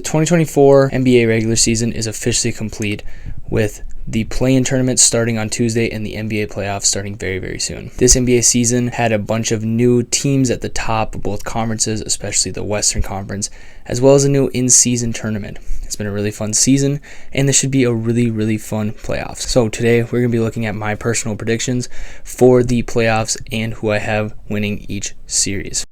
The 2024 NBA regular season is officially complete, with the play-in tournament starting on Tuesday and the NBA playoffs starting very, very soon. This NBA season had a bunch of new teams at the top of both conferences, especially the Western Conference, as well as a new in-season tournament. It's been a really fun season, and this should be a really, really fun playoffs. So today, we're going to be looking at my personal predictions for the playoffs and who I have winning each series.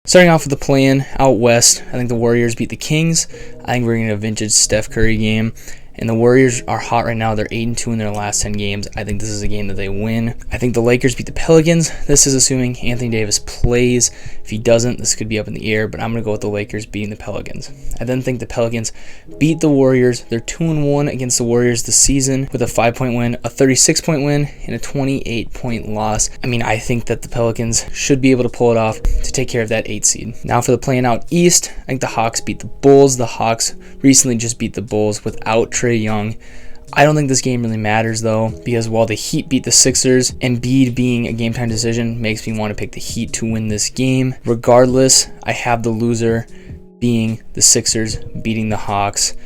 Starting off with the play-in out west, I think the Warriors beat the Kings. I think we're getting a vintage Steph Curry game. And the Warriors are hot right now. They're 8-2 in their last 10 games. I think this is a game that they win. I think the Lakers beat the Pelicans. This is assuming Anthony Davis plays. If he doesn't, this could be up in the air, but I'm going to go with the Lakers beating the Pelicans. I then think the Pelicans beat the Warriors. They're 2-1 against the Warriors this season with a 5-point win, a 36-point win, and a 28-point loss. I think that the Pelicans should be able to pull it off to take care of that 8 seed. Now for the play-in out east, I think the Hawks beat the Bulls. The Hawks recently just beat the Bulls without Trae Young. I don't think this game really matters though, because while the Heat beat the Sixers, Embiid being a game time decision makes me want to pick the Heat to win this game. Regardless, I have the loser being the Sixers beating the Hawks.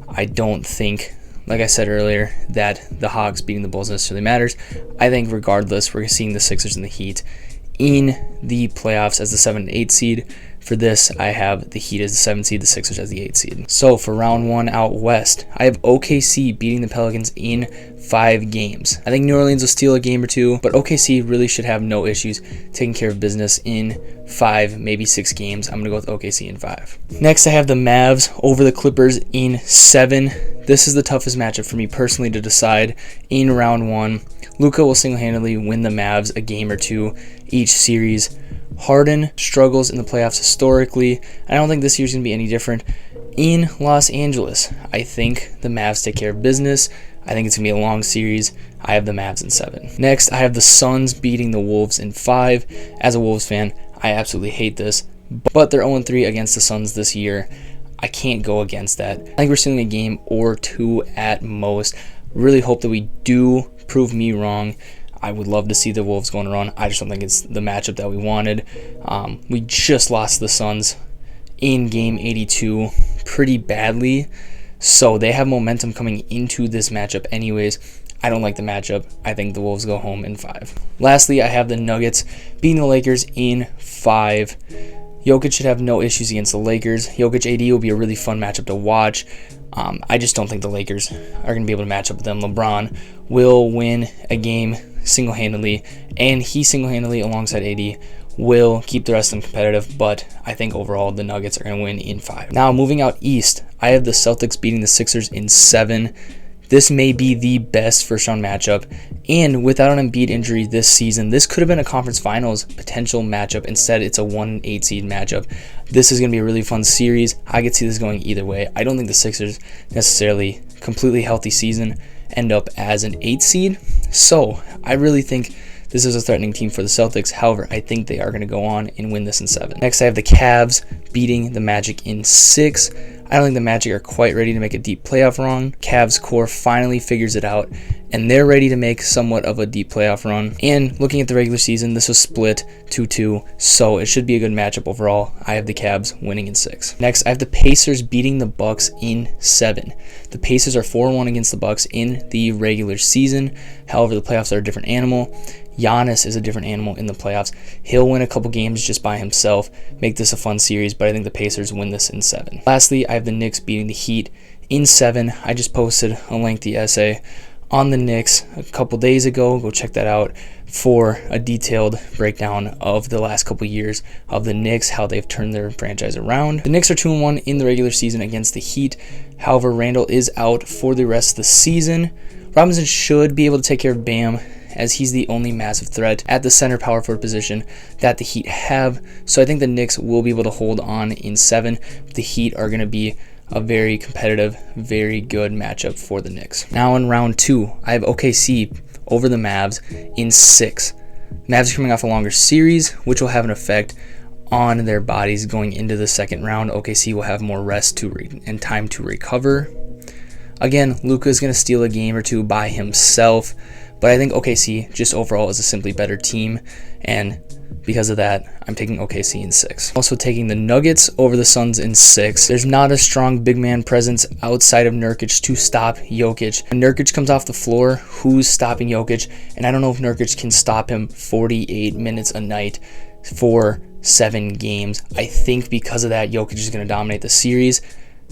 I don't think, like I said earlier, that the Hawks beating the Bulls necessarily matters. I think regardless, we're seeing the Sixers and the Heat in the playoffs as the 7 and 8 seed. For this, I have the Heat as the 7 seed, the Sixers as the 8 seed. So for round 1 out west, I have OKC beating the Pelicans in 5 games. I think New Orleans will steal a game or 2, but OKC really should have no issues taking care of business in 5, maybe 6 games. I'm going to go with OKC in 5. Next, I have the Mavs over the Clippers in 7. This is the toughest matchup for me personally to decide in round 1. Luka will single-handedly win the Mavs a game or 2 each series. Harden struggles in the playoffs historically. I don't think this year's going to be any different. In Los Angeles, I think the Mavs take care of business. I think it's going to be a long series. I have the Mavs in 7. Next, I have the Suns beating the Wolves in 5. As a Wolves fan, I absolutely hate this, but they're 0-3 against the Suns this year. I can't go against that. I think we're seeing a game or 2 at most. Really hope that we do prove me wrong. I would love to see the Wolves going around. I just don't think it's the matchup that we wanted. We just lost to the Suns in game 82 pretty badly, so they have momentum coming into this matchup anyways. I don't like the matchup. I think the Wolves go home in 5. Lastly, I have the Nuggets beating the Lakers in 5. Jokic should have no issues against the Lakers. Jokic AD will be a really fun matchup to watch. I just don't think the Lakers are going to be able to match up with them. LeBron will win a game single-handedly, and he single-handedly alongside AD will keep the rest of them competitive, but I think overall the Nuggets are going to win in 5. Now moving out east, I have the Celtics beating the Sixers in 7. This may be the best first-round matchup, and without an Embiid injury this season, this could have been a conference finals potential matchup. Instead, it's a 1-8 seed matchup. This is going to be a really fun series. I could see this going either way. I don't think the Sixers necessarily completely healthy season end up as an 8 seed, so I really think this is a threatening team for the Celtics. However, I think they are going to go on and win this in 7. Next, I have the Cavs beating the Magic in 6. I don't think the Magic are quite ready to make a deep playoff run. Cavs core finally figures it out, and they're ready to make somewhat of a deep playoff run. And looking at the regular season, this was split 2-2, so it should be a good matchup overall. I have the Cavs winning in 6. Next, I have the Pacers beating the Bucks in 7. The Pacers are 4-1 against the Bucks in the regular season. However, the playoffs are a different animal. Giannis is a different animal in the playoffs. He'll win a couple games just by himself, make this a fun series, but I think the Pacers win this in 7. Lastly, I have the Knicks beating the Heat in 7. I just posted a lengthy essay on the Knicks a couple days ago. Go check that out for a detailed breakdown of the last couple years of the Knicks, how they've turned their franchise around. The Knicks are 2-1 in the regular season against the Heat. However, Randall is out for the rest of the season. Robinson should be able to take care of Bam, as he's the only massive threat at the center power forward position that the Heat have. So I think the Knicks will be able to hold on in 7. The Heat are going to be a very competitive, very good matchup for the Knicks. Now in round 2, I have OKC over the Mavs in 6. Mavs are coming off a longer series, which will have an effect on their bodies going into the second round. OKC will have more rest and time to recover. Again, Luka is going to steal a game or 2 by himself, But I think OKC just overall is a simply better team, and because of that, I'm taking OKC in 6. Also taking the Nuggets over the Suns in 6. There's not a strong big man presence outside of Nurkic to stop Jokic. When Nurkic comes off the floor, who's stopping Jokic? And I don't know if Nurkic can stop him 48 minutes a night for 7 games. I think because of that, Jokic is going to dominate the series.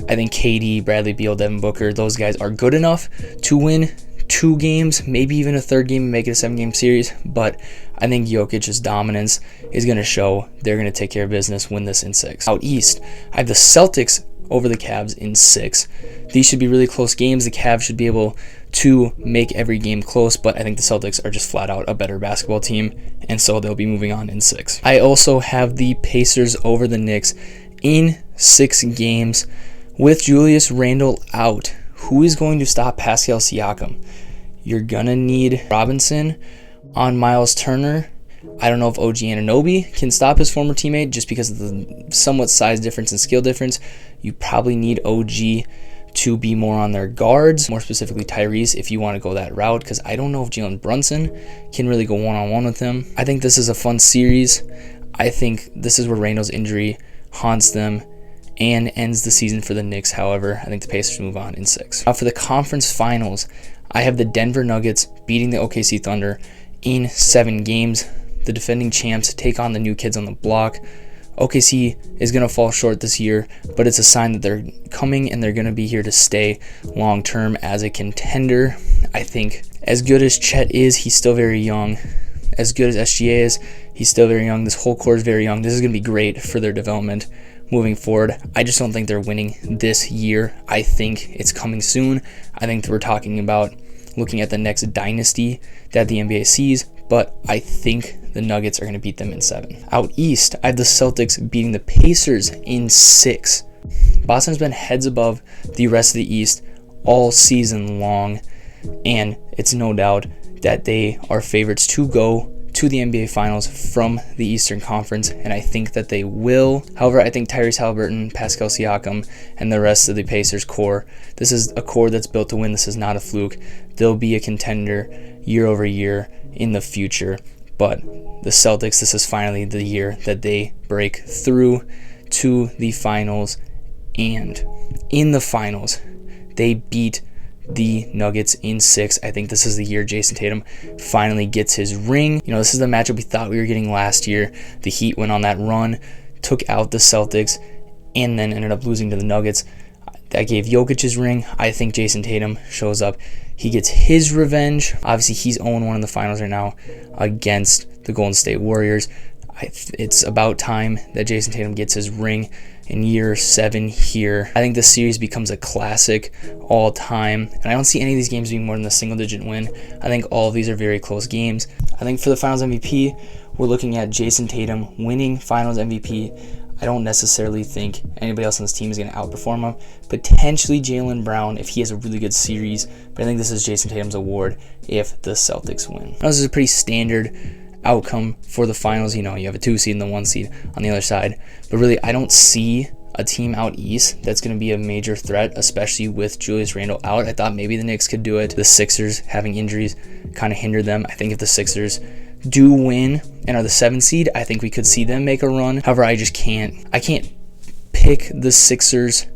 I think KD, Bradley Beal, Devin Booker, those guys are good enough to win 2 games, maybe even a 3rd game and make it a 7-game series, but I think Jokic's dominance is going to show. They're going to take care of business, win this in 6. Out east, I have the Celtics over the Cavs in 6. These should be really close games. The Cavs should be able to make every game close, but I think the Celtics are just flat out a better basketball team, and so they'll be moving on in 6. I also have the Pacers over the Knicks in 6 games with Julius Randle out. Who is going to stop Pascal Siakam? You're going to need Robinson on Miles Turner. I don't know if OG Anunoby can stop his former teammate just because of the somewhat size difference and skill difference. You probably need OG to be more on their guards, more specifically Tyrese, if you want to go that route, because I don't know if Jalen Brunson can really go one-on-one with him. I think this is a fun series. I think this is where Randle's injury haunts them and ends the season for the Knicks. However, I think the Pacers move on in 6. Now for the conference finals, I have the Denver Nuggets beating the OKC Thunder in 7 games. The defending champs take on the new kids on the block. OKC is going to fall short this year, but it's a sign that they're coming and they're going to be here to stay long term as a contender. I think as good as Chet is, he's still very young. As good as SGA is, he's still very young. This whole core is very young. This is going to be great for their development moving forward. I just don't think they're winning this year. I think it's coming soon. I think that we're talking about looking at the next dynasty that the NBA sees, but I think the Nuggets are going to beat them in 7. Out east, I have the Celtics beating the Pacers in 6. Boston's been heads above the rest of the East all season long, and it's no doubt that they are favorites to go to the NBA Finals from the Eastern Conference, and I think that they will. However, I think Tyrese Haliburton, Pascal Siakam, and the rest of the Pacers core, this is a core that's built to win. This is not a fluke. They'll be a contender year over year in the future, but the Celtics, this is finally the year that they break through to the finals, and in the finals, they beat the Nuggets in 6. I think this is the year Jason Tatum finally gets his ring. You know, this is the matchup we thought we were getting last year. The Heat went on that run, took out the Celtics, and then ended up losing to the Nuggets. That gave Jokic his ring. I think Jason Tatum shows up. He gets his revenge. Obviously, he's 0-1 in the finals right now against the Golden State Warriors. It's about time that Jason Tatum gets his ring in year 7 here. I think this series becomes a classic all time, and I don't see any of these games being more than a single-digit win. I think all of these are very close games. I think for the Finals MVP, we're looking at Jason Tatum winning Finals MVP. I don't necessarily think anybody else on this team is going to outperform him. Potentially Jaylen Brown if he has a really good series, but I think this is Jason Tatum's award if the Celtics win. Now, this is a pretty standard outcome for the finals. You know, you have a 2 seed and the 1 seed on the other side, but really I don't see a team out east that's going to be a major threat, especially with Julius Randle out. I thought maybe the Knicks could do it. The Sixers having injuries kind of hindered them. I think if the Sixers do win and are the 7 seed, I think we could see them make a run. However, I can't pick the Sixers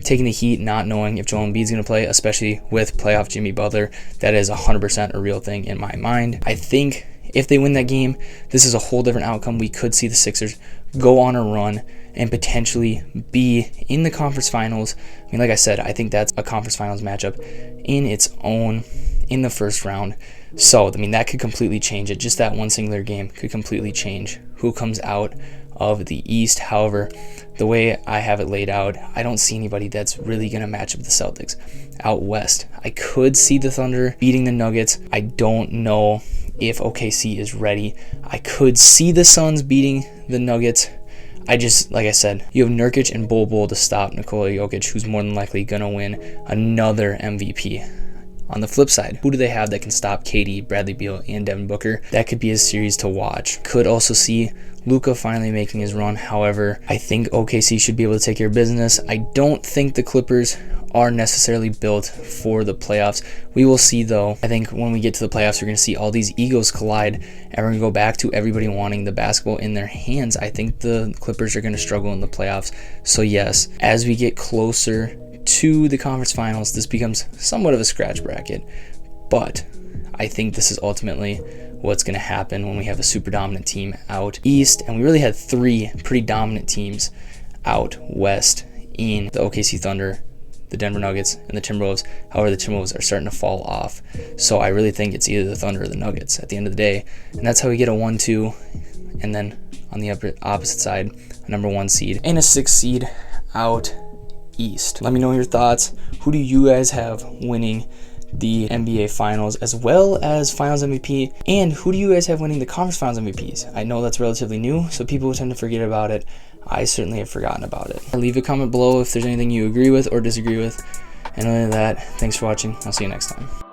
taking the Heat, not knowing if Joel Embiid's going to play, especially with playoff Jimmy Butler. That is 100% a real thing in my mind. I think if they win that game, this is a whole different outcome. We could see the Sixers go on a run and potentially be in the conference finals. I mean, like I said, I think that's a conference finals matchup in its own in the first round. So, I mean, that could completely change it. Just that one singular game could completely change who comes out of the East. However, the way I have it laid out, I don't see anybody that's really going to match up with the Celtics. Out west, I could see the Thunder beating the Nuggets. I don't know if OKC is ready. I could see the Suns beating the Nuggets. Like I said, you have Nurkic and Bol to stop Nikola Jokic, who's more than likely going to win another MVP. On the flip side, who do they have that can stop KD, Bradley Beal, and Devin Booker? That could be a series to watch. Could also see Luka finally making his run. However, I think OKC should be able to take care of business. I don't think the Clippers are necessarily built for the playoffs. We will see, though. I think when we get to the playoffs, we're going to see all these egos collide, and we're going to go back to everybody wanting the basketball in their hands. I think the Clippers are going to struggle in the playoffs. So yes, as we get closer to the conference finals, this becomes somewhat of a scratch bracket. But I think this is ultimately what's going to happen when we have a super dominant team out east. And we really had 3 pretty dominant teams out west in the OKC Thunder, the Denver Nuggets, and the Timberwolves. However, the Timberwolves are starting to fall off. So I really think it's either the Thunder or the Nuggets at the end of the day. And that's how we get a 1-2. And then on the opposite side, a number 1 seed and a 6 seed out east. Let me know your thoughts. Who do you guys have winning the NBA Finals as well as Finals MVP? And who do you guys have winning the Conference Finals MVPs? I know that's relatively new, so people tend to forget about it. I certainly have forgotten about it. Leave a comment below if there's anything you agree with or disagree with. And other than that, thanks for watching. I'll see you next time.